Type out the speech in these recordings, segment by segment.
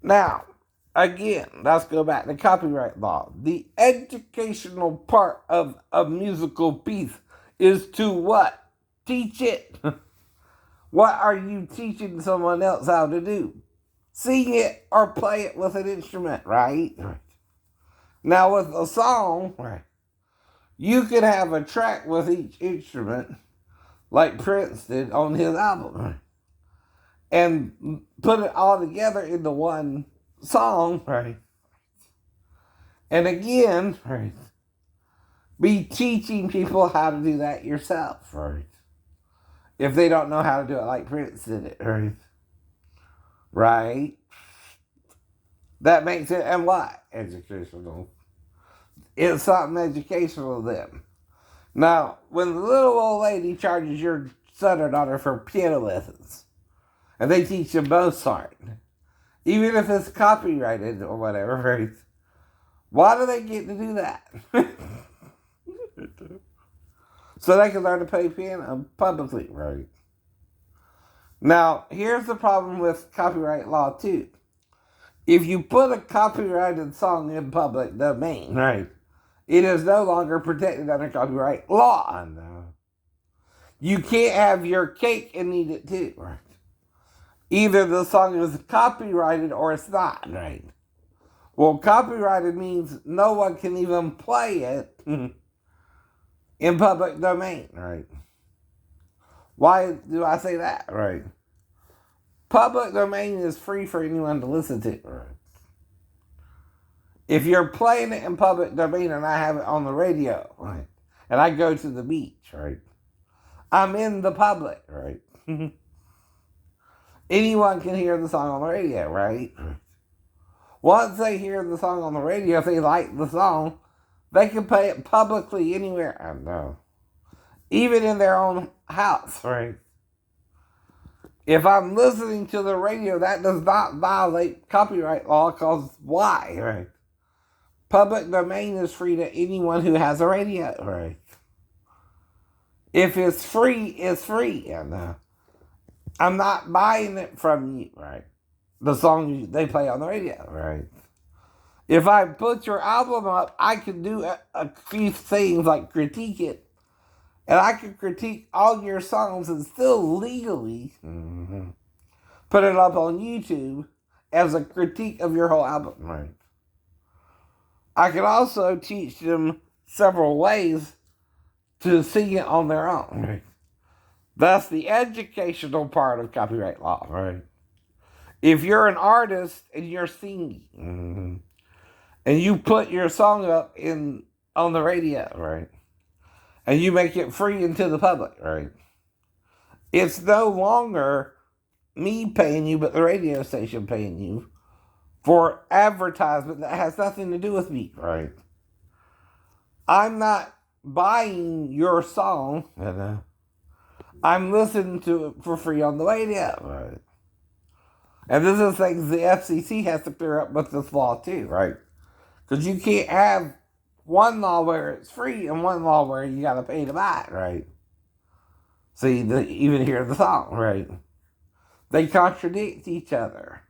Now, again, let's go back to copyright law. The educational part of a musical piece is to what? Teach it. What are you teaching someone else how to do? Sing it or play it with an instrument, right? Now, with a song, you could have a track with each instrument, like Prince did on his album, and put it all together into one song, right? And again, right, be teaching people how to do that yourself, right? If they don't know how to do it like Prince did it, right? Right? That makes it, and what? Educational. It's something educational to them. Now, when the little old lady charges your son or daughter for piano lessons, and they teach them Mozart, even if it's copyrighted or whatever, right? Why do they get to do that? So they can learn to play piano publicly, right? Now, here's the problem with copyright law, too. If you put a copyrighted song in public domain, right, it is no longer protected under copyright law. No. You can't have your cake and eat it too, right? Either the song is copyrighted or it's not, right? Well, copyrighted means no one can even play it in public domain, right? Why do I say that, right? Public domain is free for anyone to listen to, right? If you're playing it in public domain and I have it on the radio, right, and I go to the beach, right, I'm in the public, right? Anyone can hear the song on the radio, right? Once they hear the song on the radio, if they like the song, they can play it publicly anywhere. I know. Even in their own house, right? If I'm listening to the radio, that does not violate copyright law, because why, right? Public domain is free to anyone who has a radio, right? If it's free, it's free. And I'm not buying it from you, right? The song they play on the radio, right? If I put your album up, I can do a few things like critique it. And I can critique all your songs and still legally put it up on YouTube as a critique of your whole album, right? I can also teach them several ways to sing it on their own, right? That's the educational part of copyright law, right? If you're an artist and you're singing, and you put your song up on the radio, right, and you make it free into the public, right, it's no longer me paying you, but the radio station paying you for advertisement that has nothing to do with me, right? I'm not buying your song, I'm listening to it for free on the radio, right? And this is things the FCC has to clear up with this law too, right? Because you can't have one law where it's free and one law where you got to pay to buy it, right? See, even hear the song, right? They contradict each other.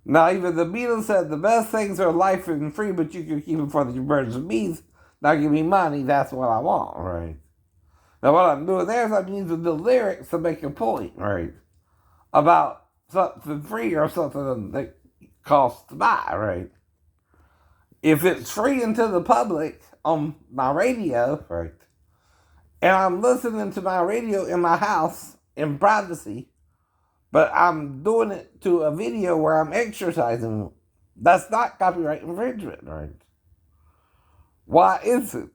Now, even the Beatles said the best things are life and free, but you can keep them for the birds and bees. Now give me money, that's what I want, right? Now what I'm doing there is I'm using the lyrics to make a point, right? About something free or something that costs to buy, right? If it's free into the public on my radio, right, and I'm listening to my radio in my house in privacy, but I'm doing it to a video where I'm exercising, that's not copyright infringement, right? Why is it?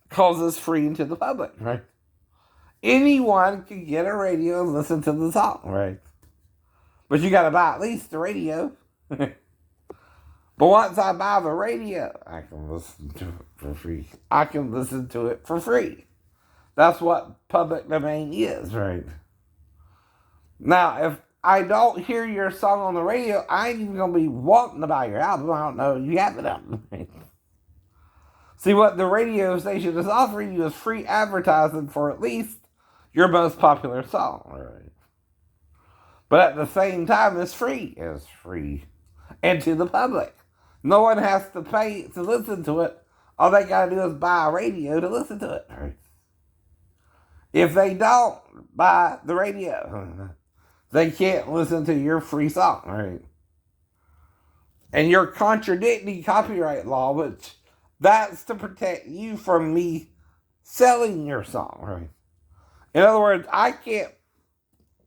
Because it's free into the public, right? Anyone can get a radio and listen to the song, right? But you got to buy at least the radio. But once I buy the radio, I can listen to it for free. I can listen to it for free. That's what public domain is, right? Now, if I don't hear your song on the radio, I ain't even going to be wanting to buy your album. I don't know if you have it on. See, what the radio station is offering you is free advertising for at least your most popular song, right? But at the same time, it's free. It's free. and to the public. No one has to pay to listen to it. All they got to do is buy a radio to listen to it. Right? If they don't buy the radio, they can't listen to your free song. Right? And you're contradicting copyright law, which that's to protect you from me selling your song. Right? In other words, I can't,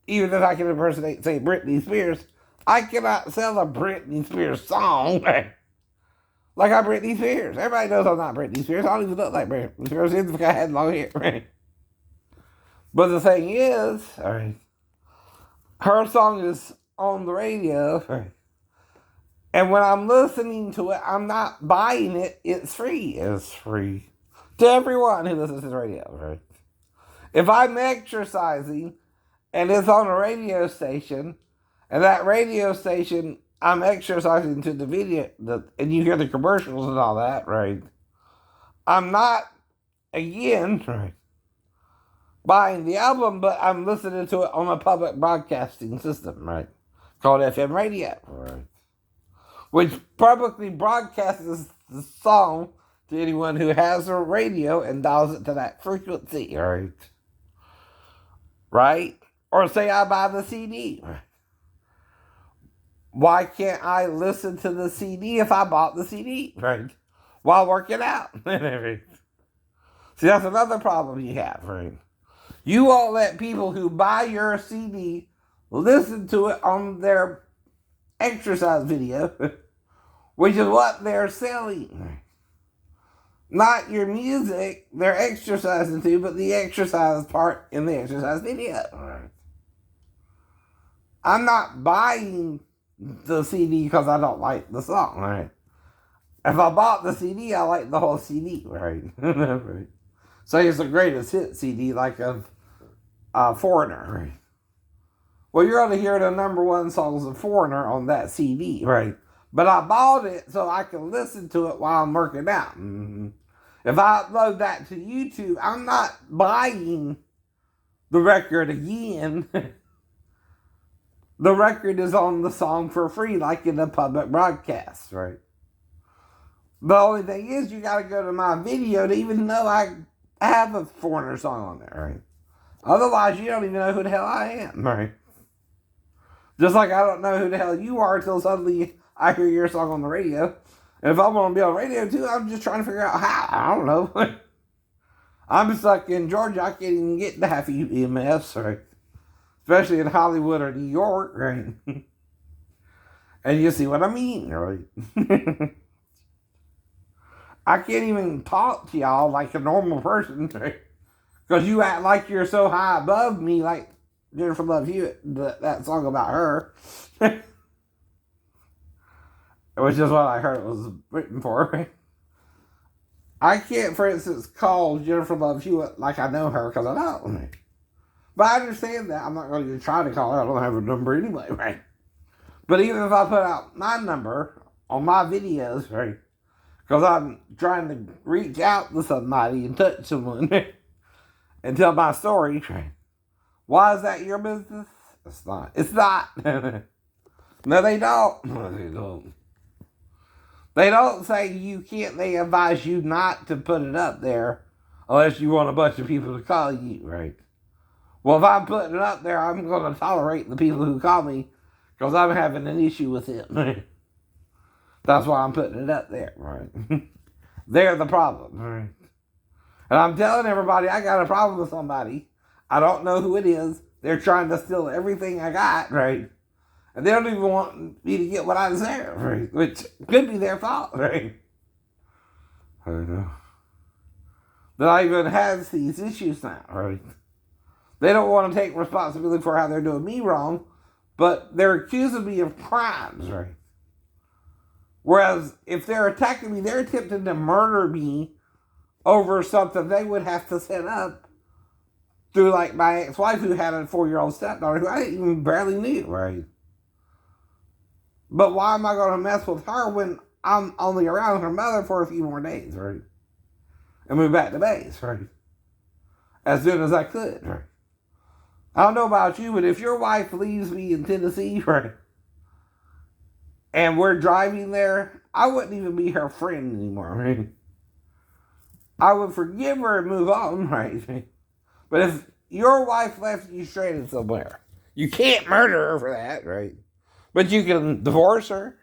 even if I can impersonate, say, Britney Spears, I cannot sell a Britney Spears song like I'm Britney Spears. Everybody knows I'm not Britney Spears. I don't even look like Britney Spears if I had long hair. Right? But the thing is, right, her song is on the radio, right, and when I'm listening to it, I'm not buying it. It's free. It's free to everyone who listens to the radio. Right? If I'm exercising and it's on a radio station, and that radio station, I'm exercising to the video, and you hear the commercials and all that, right? I'm not, again, right, buying the album, but I'm listening to it on a public broadcasting system, right? Called FM radio, right? Which publicly broadcasts the song to anyone who has a radio and dials it to that frequency, right? Right? Or say I buy the CD. Why can't I listen to the CD if I bought the CD, right? While working out. See, that's another problem you have, right? You won't let people who buy your CD listen to it on their exercise video, which is what they're selling. Not your music they're exercising to, but the exercise part in the exercise video. Right? I'm not buying the CD because I don't like the song, right? If I bought the CD, I like the whole CD, right? Right. So it's the greatest hit CD, like of Foreigner, right? Well, you're going to hear the number one songs of Foreigner on that CD, right? But I bought it so I can listen to it while I'm working out. Mm-hmm. If I upload that to YouTube, I'm not buying the record again. The record is on the song for free, like in a public broadcast, right? The only thing is, you got to go to my video to even know I have a Foreigner song on there, right? Otherwise, you don't even know who the hell I am, right? Just like I don't know who the hell you are until suddenly I hear your song on the radio. And if I want to be on the radio too, I'm just trying to figure out how. I don't know. I'm stuck in Georgia. I can't even get to half of EMS, right? Especially in Hollywood or New York, right? And you see what I mean, right? I can't even talk to y'all like a normal person, right? Because you act like you're so high above me, like Jennifer Love Hewitt, that song about her. Which is what I heard it was written for, right? I can't, for instance, call Jennifer Love Hewitt like I know her, because I don't. But I understand that. I'm not going to try to call her. I don't have her number anyway, right? But even if I put out my number on my videos, right? Because I'm trying to reach out to somebody and touch someone and tell my story, right? Why is that your business? It's not. It's not. No, they don't. No, they don't. They don't say you can't. They advise you not to put it up there unless you want a bunch of people to call you, right? Well, if I'm putting it up there, I'm going to tolerate the people who call me because I'm having an issue with it. That's why I'm putting it up there, right? They're the problem, right? And I'm telling everybody I got a problem with somebody. I don't know who it is. They're trying to steal everything I got, right? And they don't even want me to get what I deserve, right? Which could be their fault, right? I don't know. That I even has these issues now, right? They don't want to take responsibility for how they're doing me wrong, but they're accusing me of crimes, right? Whereas if they're attacking me, they're attempting to murder me over something they would have to set up through, like, my ex-wife who had a 4-year-old stepdaughter who I didn't even barely knew, right? But why am I going to mess with her when I'm only around her mother for a few more days, right? And move back to base, right? As soon as I could, right? I don't know about you, but if your wife leaves me in Tennessee, right? and we're driving there, I wouldn't even be her friend anymore, right? I would forgive her and move on, right? But if your wife left you stranded somewhere, you can't murder her for that, right? But you can divorce her.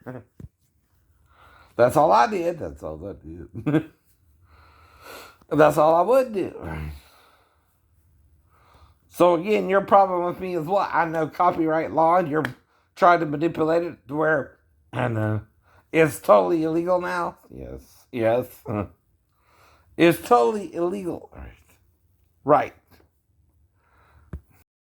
That's all I did. That's all I did. That's all I would do. So again, your problem with me is what? I know copyright law and you're trying to manipulate it to where, and it's totally illegal now. Yes. It's totally illegal. Right.